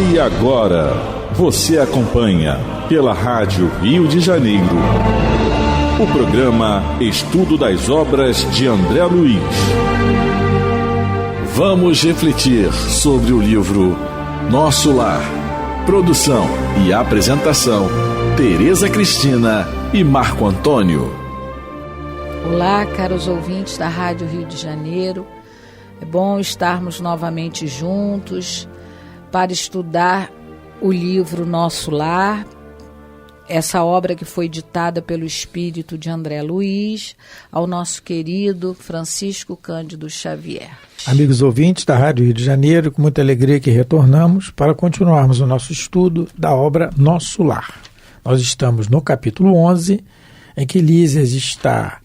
E agora, você acompanha pela Rádio Rio de Janeiro o programa Estudo das Obras de André Luiz. Vamos refletir sobre o livro Nosso Lar. Produção e apresentação, Tereza Cristina e Marco Antônio. Olá, caros ouvintes da Rádio Rio de Janeiro. É bom estarmos novamente juntos para estudar o livro Nosso Lar, essa obra que foi ditada pelo Espírito de André Luiz, ao nosso querido Francisco Cândido Xavier. Amigos ouvintes da Rádio Rio de Janeiro, com muita alegria que retornamos para continuarmos o nosso estudo da obra Nosso Lar. Nós estamos no capítulo 11, em que Lísias está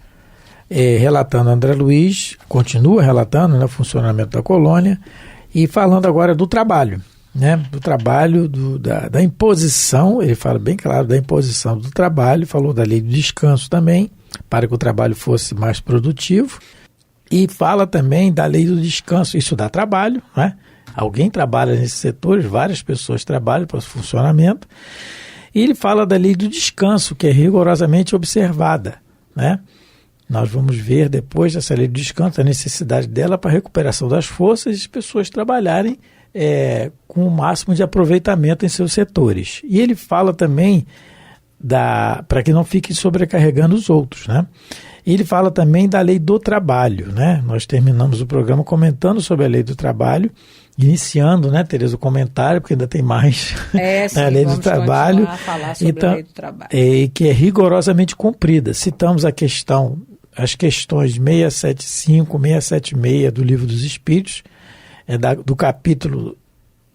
relatando André Luiz, continua relatando, né, o funcionamento da colônia, e falando agora do trabalho, né, do trabalho, da imposição. Ele fala bem claro da imposição do trabalho, falou da lei do descanso também, para que o trabalho fosse mais produtivo, e fala também da lei do descanso. Isso dá trabalho, né? Alguém trabalha nesses setores, várias pessoas trabalham para o funcionamento, e ele fala da lei do descanso, que é rigorosamente observada, né? Nós vamos ver depois dessa lei do descanso a necessidade dela para a recuperação das forças e as pessoas trabalharem com o máximo de aproveitamento em seus setores. E ele fala também para que não fiquem sobrecarregando os outros, né? E ele fala também da lei do trabalho, né? Nós terminamos o programa comentando sobre a lei do trabalho, iniciando, né, Tereza, o comentário, porque ainda tem mais sim, a lei do trabalho, a falar sobre então, a lei do trabalho. Que é rigorosamente cumprida. Citamos as questões 675, 676 do Livro dos Espíritos, do capítulo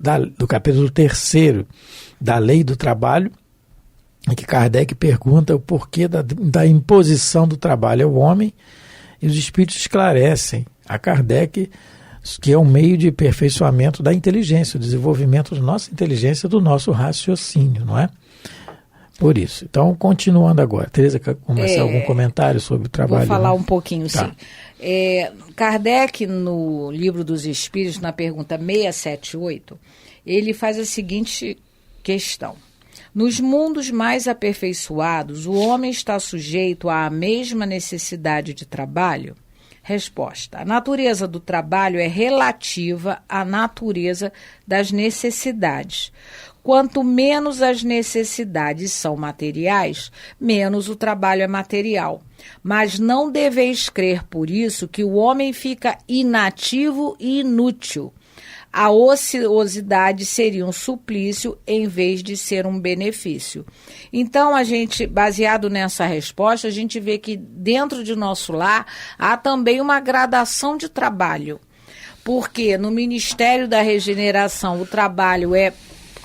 3º da lei do trabalho, em que Kardec pergunta o porquê da imposição do trabalho ao homem, e os Espíritos esclarecem a Kardec que é um meio de aperfeiçoamento da inteligência, o desenvolvimento da nossa inteligência, do nosso raciocínio, não é? Por isso. Então, continuando agora. Tereza, quer começar algum comentário sobre o trabalho? Vou falar um pouquinho, tá. Sim. Kardec, no Livro dos Espíritos, na pergunta 678, ele faz a seguinte questão. Nos mundos mais aperfeiçoados, o homem está sujeito à mesma necessidade de trabalho? Resposta. A natureza do trabalho é relativa à natureza das necessidades. Quanto menos as necessidades são materiais, menos o trabalho é material. Mas não deveis crer por isso que o homem fica inativo e inútil. A ociosidade seria um suplício em vez de ser um benefício. Então, baseado nessa resposta, a gente vê que dentro de Nosso Lar há também uma gradação de trabalho. Porque no Ministério da Regeneração o trabalho é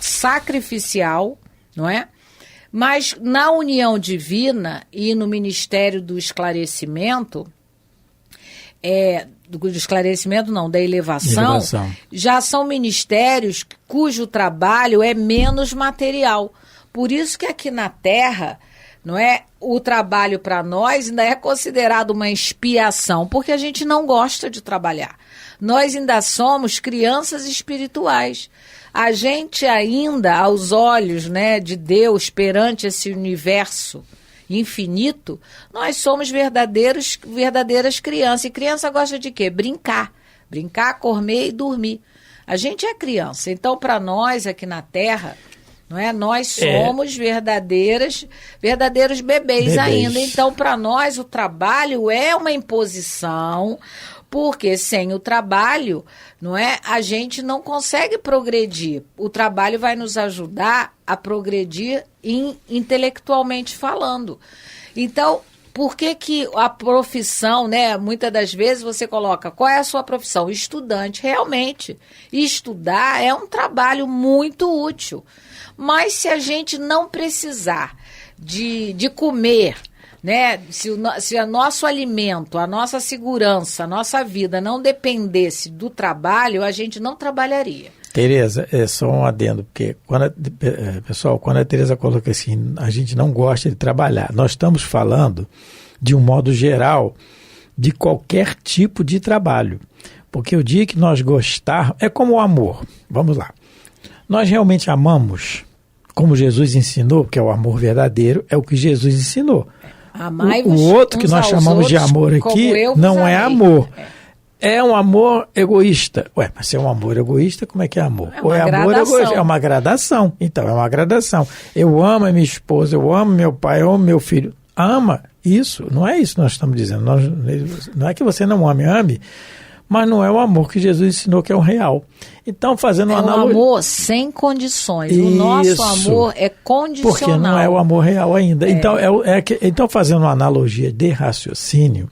sacrificial, não é? Mas na união divina e no Ministério do Esclarecimento, da elevação, já são ministérios cujo trabalho é menos material. Por isso que aqui na Terra, não é, o trabalho para nós ainda é considerado uma expiação, porque a gente não gosta de trabalhar. Nós ainda somos crianças espirituais. A gente ainda, aos olhos, né, de Deus, perante esse universo infinito, nós somos verdadeiras crianças. E criança gosta de quê? Brincar, comer e dormir. A gente é criança. Então, para nós aqui na Terra, não é? Nós somos verdadeiros bebês ainda. Então, para nós, o trabalho é uma imposição, porque sem o trabalho, não é, a gente não consegue progredir. O trabalho vai nos ajudar a progredir intelectualmente falando. Então, por que a profissão, né, muitas das vezes você coloca, qual é a sua profissão? Estudante. Realmente, estudar é um trabalho muito útil. Mas se a gente não precisar de comer, né, se o nosso alimento, a nossa segurança, a nossa vida não dependesse do trabalho, a gente não trabalharia. Tereza, é só um adendo, porque quando a Tereza coloca assim, a gente não gosta de trabalhar, nós estamos falando de um modo geral de qualquer tipo de trabalho, porque o dia que nós gostar, é como o amor, vamos lá, Nós realmente amamos como Jesus ensinou, que é o amor verdadeiro, é o que Jesus ensinou. O outro que nós chamamos de amor aqui não é amor. É um amor egoísta. Ué, mas se é um amor egoísta, como é que é amor? Ou é amor egoísta? É uma gradação. Então, é uma gradação. Eu amo a minha esposa, eu amo meu pai, eu amo meu filho. Ama isso. Não é isso que nós estamos dizendo. Não é que você não ame, mas não é o amor que Jesus ensinou que é o real. Então, fazendo uma analogia... É um amor sem condições. Isso. O nosso amor é condicional. Porque não é o amor real ainda. Então, então, fazendo uma analogia de raciocínio,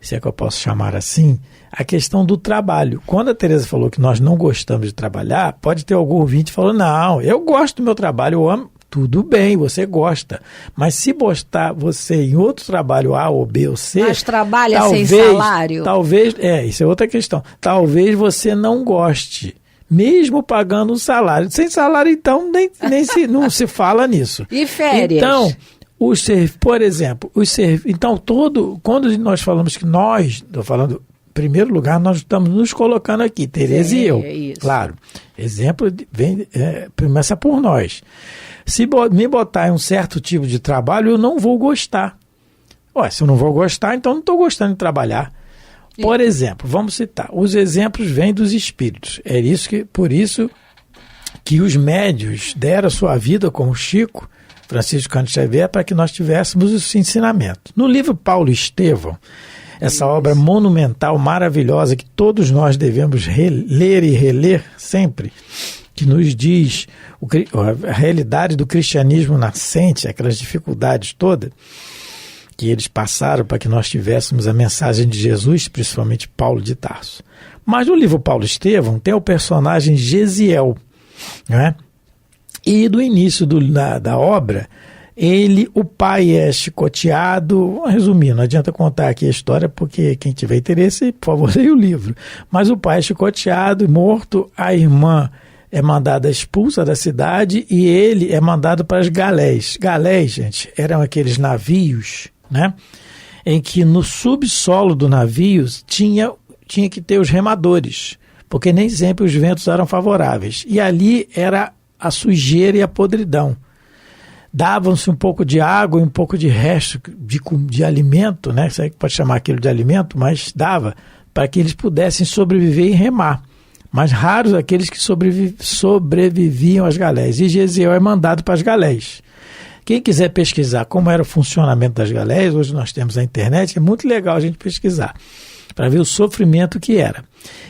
se é que eu posso chamar assim, a questão do trabalho. Quando a Tereza falou que nós não gostamos de trabalhar, pode ter algum ouvinte falando, não, eu gosto do meu trabalho, eu amo. Tudo bem, você gosta. Mas se botar você em outro trabalho A ou B ou C... Mas trabalha sem salário? Talvez, isso é outra questão. Talvez você não goste, mesmo pagando um salário. Sem salário, então, não se fala nisso. E férias? Então, por exemplo, então, quando nós falamos que estou falando, em primeiro lugar, nós estamos nos colocando aqui, Tereza e eu. Isso. Claro, exemplo começa por nós. Se me botar em um certo tipo de trabalho, eu não vou gostar. Se eu não vou gostar, então não estou gostando de trabalhar. Por exemplo, vamos citar, os exemplos vêm dos espíritos. Por isso que os médiuns deram sua vida, como Chico, Francisco Cândido Xavier, para que nós tivéssemos esse ensinamento. No livro Paulo Estevão, essa obra monumental, maravilhosa, que todos nós devemos ler e reler sempre, que nos diz a realidade do cristianismo nascente, aquelas dificuldades todas que eles passaram para que nós tivéssemos a mensagem de Jesus, principalmente Paulo de Tarso. Mas no livro Paulo Estevão tem o personagem Gesiel, né? E do início da obra, o pai é chicoteado, resumindo, não adianta contar aqui a história, porque quem tiver interesse, por favor, leia o livro. Mas o pai é chicoteado e morto, a irmã é mandada expulsa da cidade e ele é mandado para as galés. Galés, gente, eram aqueles navios, né, em que no subsolo do navio tinha que ter os remadores, porque nem sempre os ventos eram favoráveis. E ali era a sujeira e a podridão. Davam-se um pouco de água e um pouco de resto de alimento, né? Você pode chamar aquilo de alimento, mas dava para que eles pudessem sobreviver e remar. Mas raros aqueles que sobreviviam às galés. E Gesiel é mandado para as galés. Quem quiser pesquisar como era o funcionamento das galés, hoje nós temos a internet, é muito legal a gente pesquisar, para ver o sofrimento que era.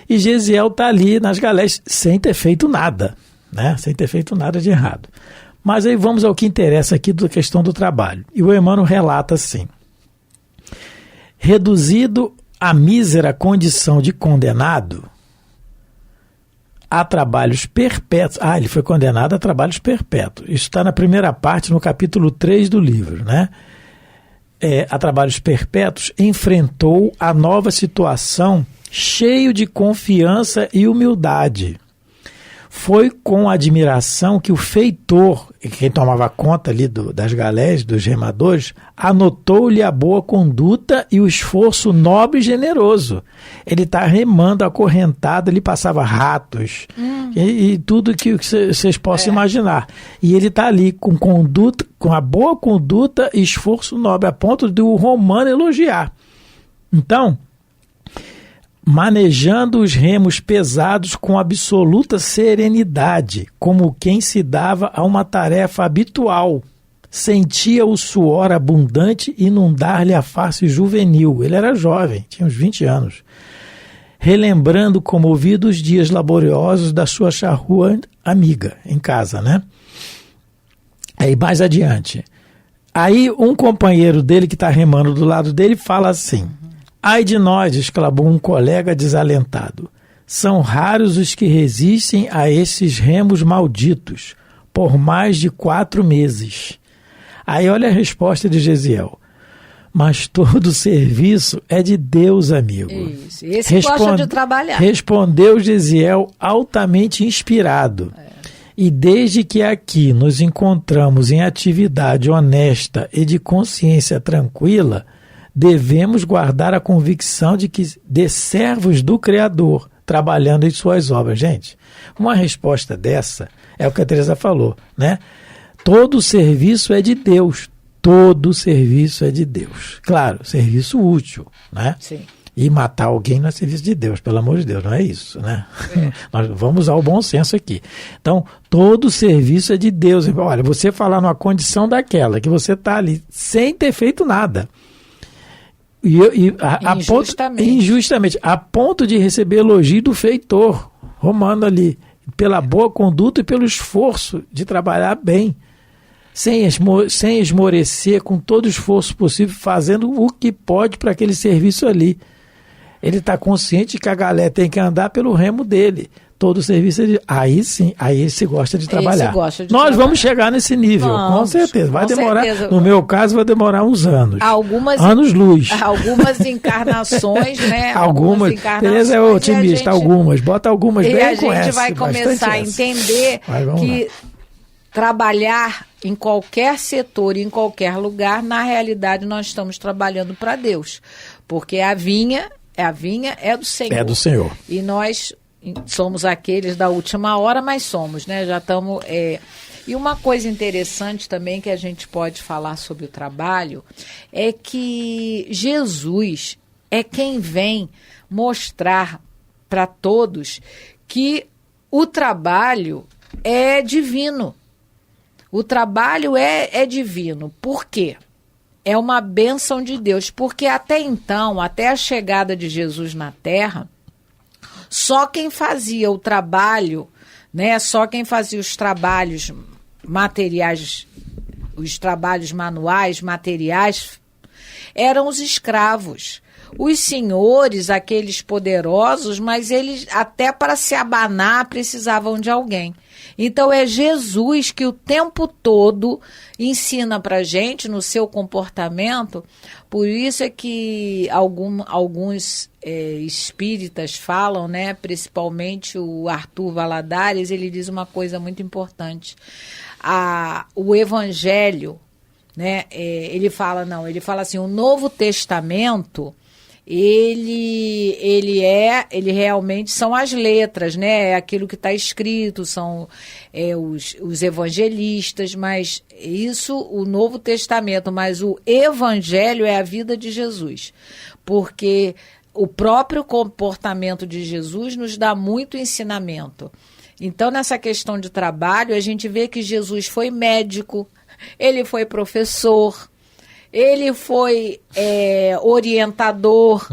E Gesiel está ali nas galés sem ter feito nada, né? Sem ter feito nada de errado. Mas aí vamos ao que interessa aqui da questão do trabalho. E o Emmanuel relata assim: reduzido à mísera condição de condenado a trabalhos perpétuos. Ele foi condenado a trabalhos perpétuos. Isso está na primeira parte, no capítulo 3 do livro, né? A trabalhos perpétuos, enfrentou a nova situação cheio de confiança e humildade. Foi com admiração que o feitor, quem tomava conta ali das galés, dos remadores, anotou-lhe a boa conduta e o esforço nobre e generoso. Ele está remando acorrentado, ele passava ratos e tudo que vocês possam imaginar. E ele está ali com a boa conduta e esforço nobre, a ponto de o Romano elogiar. Então, manejando os remos pesados com absoluta serenidade, como quem se dava a uma tarefa habitual. Sentia o suor abundante inundar-lhe a face juvenil. Ele era jovem, tinha uns 20 anos. Relembrando comovido os dias laboriosos da sua charrua amiga, em casa, né? Aí mais adiante. Aí um companheiro dele que está remando do lado dele fala assim: ai de nós, exclamou um colega desalentado. São raros os que resistem a esses remos malditos, por mais de 4 meses. Aí olha a resposta de Gesiel: mas todo serviço é de Deus, amigo. Isso. Esse gosta de trabalhar. Respondeu Gesiel altamente inspirado. E desde que aqui nos encontramos em atividade honesta e de consciência tranquila, devemos guardar a convicção de que, de servos do Criador, trabalhando em suas obras. Gente, uma resposta dessa é o que a Teresa falou, né? Todo serviço é de Deus. Todo serviço é de Deus. Claro, serviço útil, né? Sim. E matar alguém não é serviço de Deus, pelo amor de Deus, não é isso, né? Nós vamos usar o bom senso aqui. Então, todo serviço é de Deus. Olha, você falar numa condição daquela, que você está ali sem ter feito nada. Injustamente, a ponto de receber elogio do feitor romano ali, pela boa conduta e pelo esforço de trabalhar bem, sem esmorecer, com todo o esforço possível, fazendo o que pode para aquele serviço ali. Ele está consciente que a galera tem que andar pelo remo dele. Todo serviço é de... Aí sim, aí ele se gosta de trabalhar. Nós vamos chegar nesse nível, com certeza. Vai demorar, no meu caso, vai demorar uns anos. Anos-luz. Algumas encarnações, né? Algumas encarnações. Teresa é otimista, bota algumas bem. E a gente vai começar a entender que trabalhar em qualquer setor, em qualquer lugar, na realidade nós estamos trabalhando para Deus. Porque a vinha é do Senhor. É do Senhor. E nós somos aqueles da última hora, mas somos, né? Já estamos... E uma coisa interessante também que a gente pode falar sobre o trabalho é que Jesus é quem vem mostrar para todos que o trabalho é divino. O trabalho é divino. Por quê? É uma bênção de Deus. Porque até então, até a chegada de Jesus na Terra, só quem fazia o trabalho, né? Só quem fazia os trabalhos materiais, os trabalhos manuais, materiais, eram os escravos. Os senhores, aqueles poderosos, mas eles até para se abanar precisavam de alguém. Então é Jesus que o tempo todo ensina para a gente no seu comportamento. Por isso é que alguns espíritas falam, né, principalmente o Arthur Valadares, ele diz uma coisa muito importante. O Evangelho, né, ele fala assim, o Novo Testamento... Ele realmente são as letras, né? É aquilo que está escrito, são os evangelistas, mas isso, o Novo Testamento, mas o Evangelho é a vida de Jesus, porque o próprio comportamento de Jesus nos dá muito ensinamento. Então, nessa questão de trabalho, a gente vê que Jesus foi médico, ele foi professor, ele foi orientador,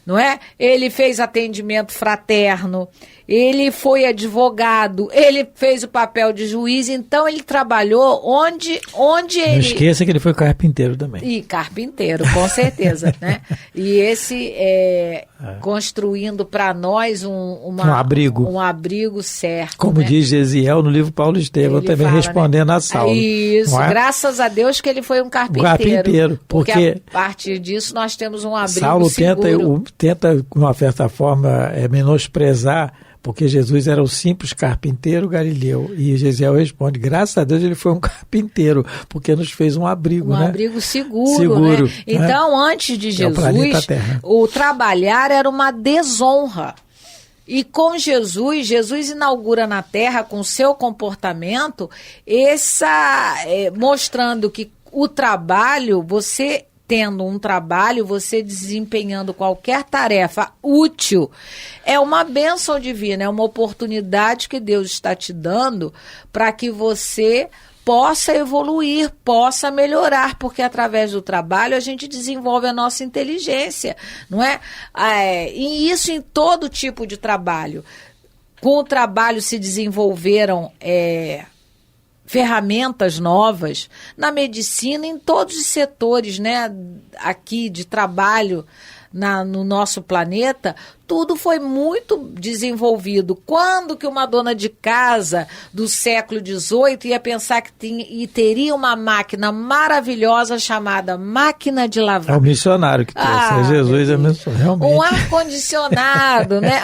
não é? Ele fez atendimento fraterno, ele foi advogado, ele fez o papel de juiz, então ele trabalhou onde ele... Não esqueça que ele foi carpinteiro também. E carpinteiro, com certeza, né? E esse construindo para nós um abrigo certo. Como, né? Diz Gesiel no livro Paulo Estevão, ele também fala, respondendo, né? A Saulo. Isso, graças a Deus que ele foi um carpinteiro. Porque a partir disso nós temos um abrigo Saulo seguro. tenta, de uma certa forma, menosprezar, porque Jesus era o simples carpinteiro galileu. E Gesiel responde, graças a Deus ele foi um carpinteiro, porque nos fez um abrigo, né? Um abrigo seguro, né? Então, antes de Jesus, o trabalhar era uma desonra. E com Jesus inaugura na Terra, com seu comportamento, mostrando que o trabalho, você tendo um trabalho, você desempenhando qualquer tarefa útil, é uma bênção divina, é uma oportunidade que Deus está te dando para que você possa evoluir, possa melhorar, porque através do trabalho a gente desenvolve a nossa inteligência, não é? E isso em todo tipo de trabalho. Com o trabalho se desenvolveram ferramentas novas na medicina, em todos os setores, né, aqui de trabalho no nosso planeta, tudo foi muito desenvolvido. Quando que uma dona de casa do século XVIII ia pensar que teria uma máquina maravilhosa chamada máquina de lavar? É o missionário que trouxe, Jesus é missionário, realmente. Um ar-condicionado, né?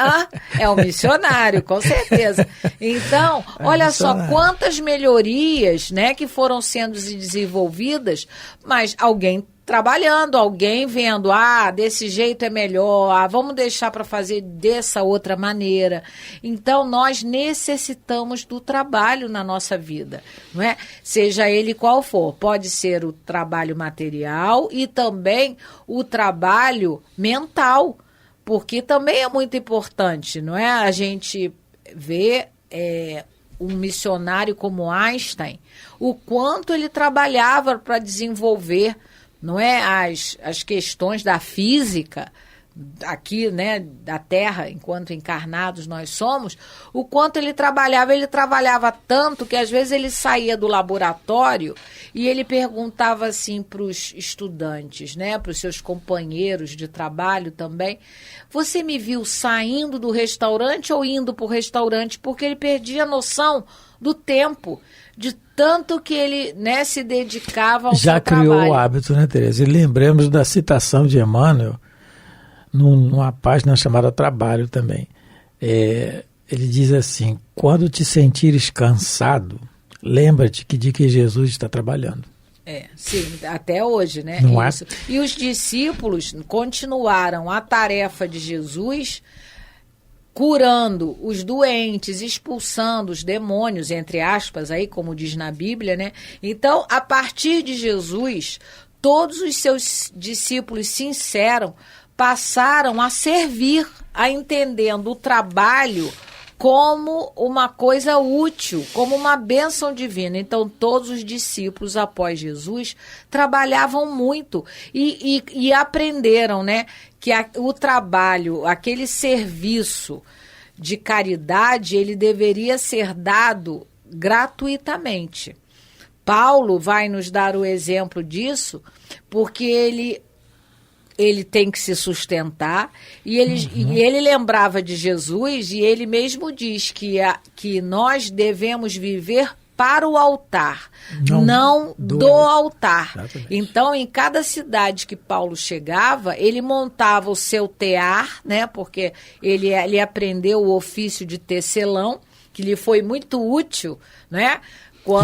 É o missionário, com certeza. Então, olha só quantas melhorias, né, que foram sendo desenvolvidas, mas alguém trabalhando, alguém vendo, desse jeito é melhor, vamos deixar para fazer dessa outra maneira. Então, nós necessitamos do trabalho na nossa vida, não é? Seja ele qual for. Pode ser o trabalho material e também o trabalho mental, porque também é muito importante, não é? A gente vê um missionário como Einstein, o quanto ele trabalhava para desenvolver, não é, as questões da física aqui, né, da Terra, enquanto encarnados nós somos, o quanto ele trabalhava tanto que às vezes ele saía do laboratório e ele perguntava assim para os estudantes, né, para os seus companheiros de trabalho também: você me viu saindo do restaurante ou indo para o restaurante? Porque ele perdia a noção do tempo, de tanto que ele, né, se dedicava ao seu trabalho. Já criou o hábito, né, Tereza? E lembremos da citação de Emmanuel numa página chamada Trabalho também. Ele diz assim: quando te sentires cansado, lembra-te de que Jesus está trabalhando. Sim, até hoje, né? Não Isso. E os discípulos continuaram a tarefa de Jesus, curando os doentes, expulsando os demônios, entre aspas, aí, como diz na Bíblia, né? Então, a partir de Jesus, todos os seus discípulos sinceros passaram a servir, a entendendo o trabalho como uma coisa útil, como uma bênção divina. Então, todos os discípulos, após Jesus, trabalhavam muito e aprenderam, né, que o trabalho, aquele serviço de caridade, ele deveria ser dado gratuitamente. Paulo vai nos dar o exemplo disso, porque ele tem que se sustentar, e ele lembrava de Jesus, e ele mesmo diz que nós devemos viver para o altar, não do altar. Exatamente. Então, em cada cidade que Paulo chegava, ele montava o seu tear, né, porque ele aprendeu o ofício de tecelão, que lhe foi muito útil, né?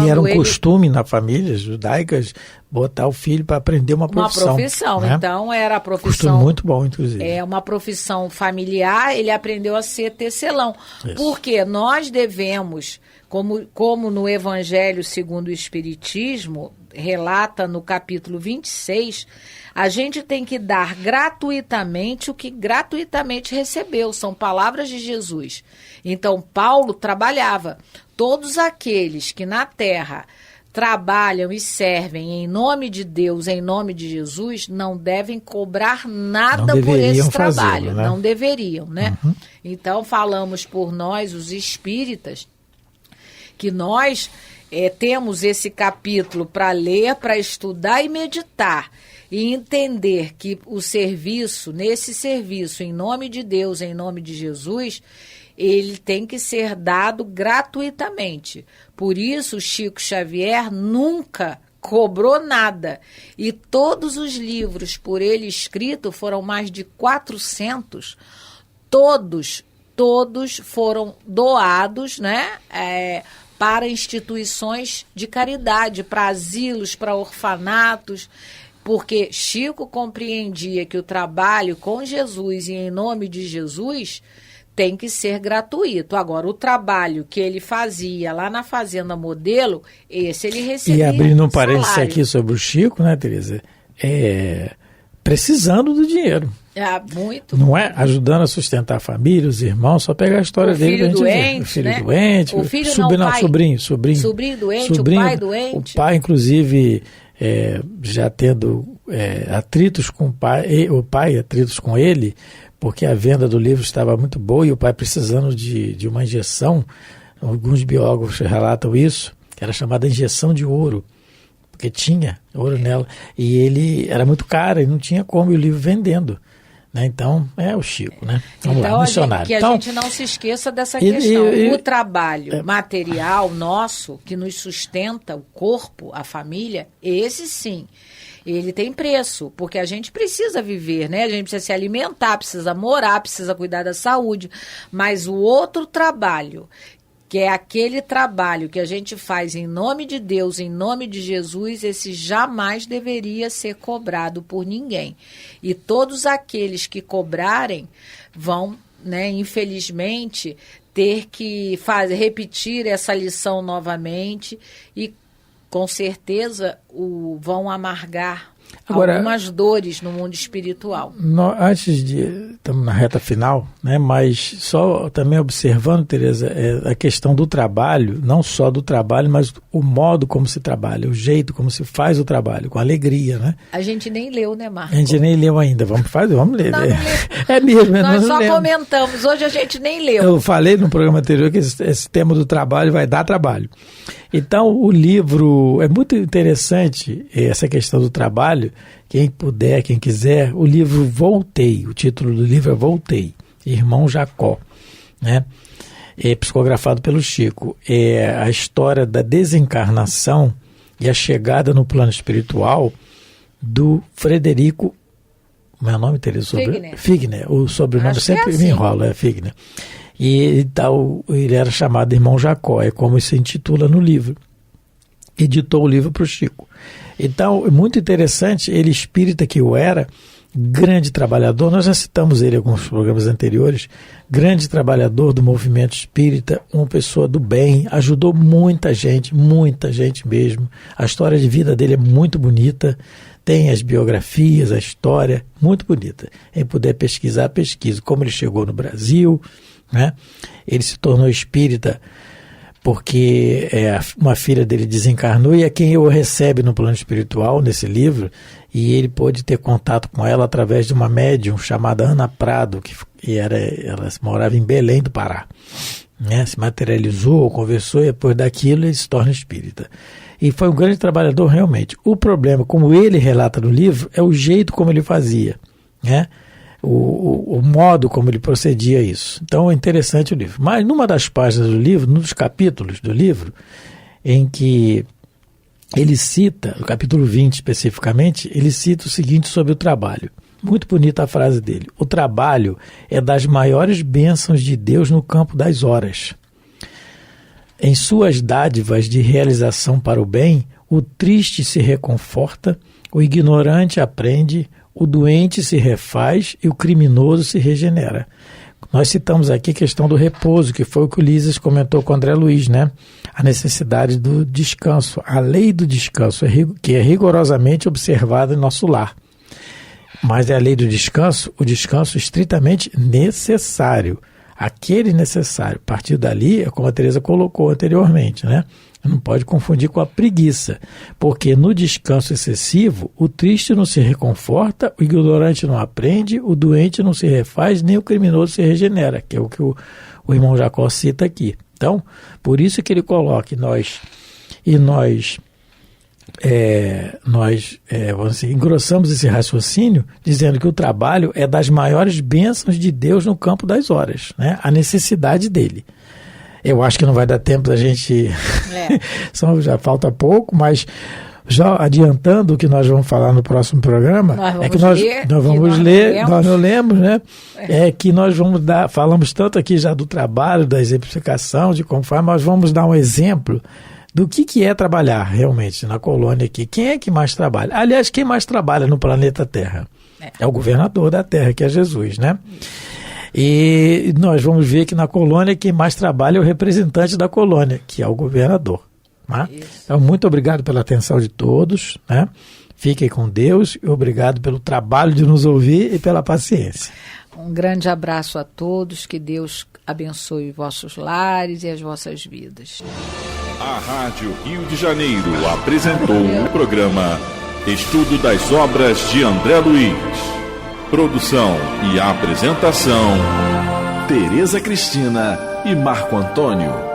E era um costume na família judaicas botar o filho para aprender uma profissão. Uma profissão, né? Então era a profissão... Costume muito bom, inclusive. É uma profissão familiar, ele aprendeu a ser tecelão. Isso. Porque nós devemos, como no Evangelho segundo o Espiritismo, relata no capítulo 26, a gente tem que dar gratuitamente o que gratuitamente recebeu. São palavras de Jesus. Então, Paulo trabalhava. Todos aqueles que na terra trabalham e servem em nome de Deus, em nome de Jesus, não devem cobrar nada por esse trabalho. Né? Não deveriam, né? Uhum. Então, falamos por nós, os espíritas, que nós temos esse capítulo para ler, para estudar e meditar. E entender que o serviço, nesse serviço, em nome de Deus, em nome de Jesus, ele tem que ser dado gratuitamente. Por isso, Chico Xavier nunca cobrou nada. E todos os livros por ele escritos, foram mais de 400, todos foram doados, né, para instituições de caridade, para asilos, para orfanatos, porque Chico compreendia que o trabalho com Jesus e em nome de Jesus tem que ser gratuito. Agora, o trabalho que ele fazia lá na Fazenda Modelo, esse ele recebia. E abrindo um parênteses aqui sobre o Chico, né, Tereza? Precisando do dinheiro. Muito. Não é? Ajudando a sustentar a família, os irmãos, só pegar a história dele pra gente ver. O filho doente. O filho pai. Sobrinho. Sobrinho doente, o pai doente. O pai, inclusive, já tendo atritos com o pai atritos com ele, porque a venda do livro estava muito boa e o pai precisando de uma injeção. Alguns biólogos relatam isso, que era chamada injeção de ouro, porque tinha ouro nela. E ele era muito caro e não tinha como, e o livro vendendo. Né? Então, é o Chico, né? Vamos lá, missionário. Que a gente não se esqueça dessa questão. O trabalho material nosso, que nos sustenta, o corpo, a família, esse sim, ele tem preço, porque a gente precisa viver, né? A gente precisa se alimentar, precisa morar, precisa cuidar da saúde. Mas o outro trabalho, que é aquele trabalho que a gente faz em nome de Deus, em nome de Jesus, esse jamais deveria ser cobrado por ninguém. E todos aqueles que cobrarem vão, né, infelizmente, ter que repetir essa lição novamente e, com certeza, vão amargar algumas dores no mundo espiritual. Antes de... Estamos na reta final, né? Mas só também observando, Tereza, a questão do trabalho, não só do trabalho, mas o modo como se trabalha, o jeito como se faz o trabalho, com alegria, né? A gente nem leu, né, Marcos? A gente nem leu ainda, vamos ler. Não, é mesmo. Nós só comentamos, hoje a gente nem leu. Eu falei no programa anterior que esse tema do trabalho vai dar trabalho. Então, o livro é muito interessante, essa questão do trabalho. Quem puder, quem quiser, o livro Voltei, o título do livro é Voltei, Irmão Jacó, né? É psicografado pelo Chico. É a história da desencarnação e a chegada no plano espiritual do Frederico, como é o nome dele? Figner. O sobrenome sempre me enrola, é Figner. E ele era chamado Irmão Jacó, é como se intitula no livro. Editou o livro para o Chico. Então, é muito interessante, ele espírita que o era, grande trabalhador, nós já citamos ele em alguns programas anteriores, grande trabalhador do movimento espírita, uma pessoa do bem, ajudou muita gente mesmo. A história de vida dele é muito bonita, tem as biografias, a história, muito bonita. Quem puder pesquisar, pesquise como ele chegou no Brasil, né? Ele se tornou espírita porque uma filha dele desencarnou e é quem o recebe no plano espiritual, nesse livro, e ele pôde ter contato com ela através de uma médium chamada Ana Prado, ela morava em Belém do Pará, né? Se materializou, conversou e depois daquilo ele se torna espírita. E foi um grande trabalhador realmente. O problema, como ele relata no livro, é o jeito como ele fazia, né? O modo como ele procedia isso. Então é interessante o livro. Mas numa das páginas do livro, num dos capítulos do livro, em que ele cita, no capítulo 20 especificamente, ele cita o seguinte sobre o trabalho. Muito bonita a frase dele. O trabalho é das maiores bênçãos de Deus no campo das horas. Em suas dádivas de realização para o bem, o triste se reconforta, o ignorante aprende, o doente se refaz e o criminoso se regenera. Nós citamos aqui a questão do repouso, que foi o que o Lísias comentou com o André Luiz, né? A necessidade do descanso, a lei do descanso, que é rigorosamente observada em nosso lar. Mas é a lei do descanso, o descanso estritamente necessário, aquele necessário. A partir dali, é como a Tereza colocou anteriormente, né? Não pode confundir com a preguiça, porque no descanso excessivo, o triste não se reconforta, o ignorante não aprende, o doente não se refaz, nem o criminoso se regenera, que é o que o irmão Jacó cita aqui. Então, por isso que ele coloca nós vamos dizer, engrossamos esse raciocínio, dizendo que o trabalho é das maiores bênçãos de Deus no campo das horas, né? A necessidade dele. Eu acho que não vai dar tempo da gente... já falta pouco, mas já adiantando o que nós vamos falar no próximo programa, nós não lemos, né? É que nós vamos falamos tanto aqui já do trabalho, da exemplificação, de como faz, mas vamos dar um exemplo do que é trabalhar realmente na colônia aqui. Quem é que mais trabalha? Aliás, quem mais trabalha no planeta Terra? É o governador da Terra, que é Jesus, né? E nós vamos ver que na colônia quem mais trabalha é o representante da colônia, que é o governador. Né? Então, muito obrigado pela atenção de todos, né? Fiquem com Deus e obrigado pelo trabalho de nos ouvir e pela paciência. Um grande abraço a todos, que Deus abençoe vossos lares e as vossas vidas. A Rádio Rio de Janeiro apresentou o programa Estudo das Obras de André Luiz. Produção e apresentação, Tereza Cristina e Marco Antônio.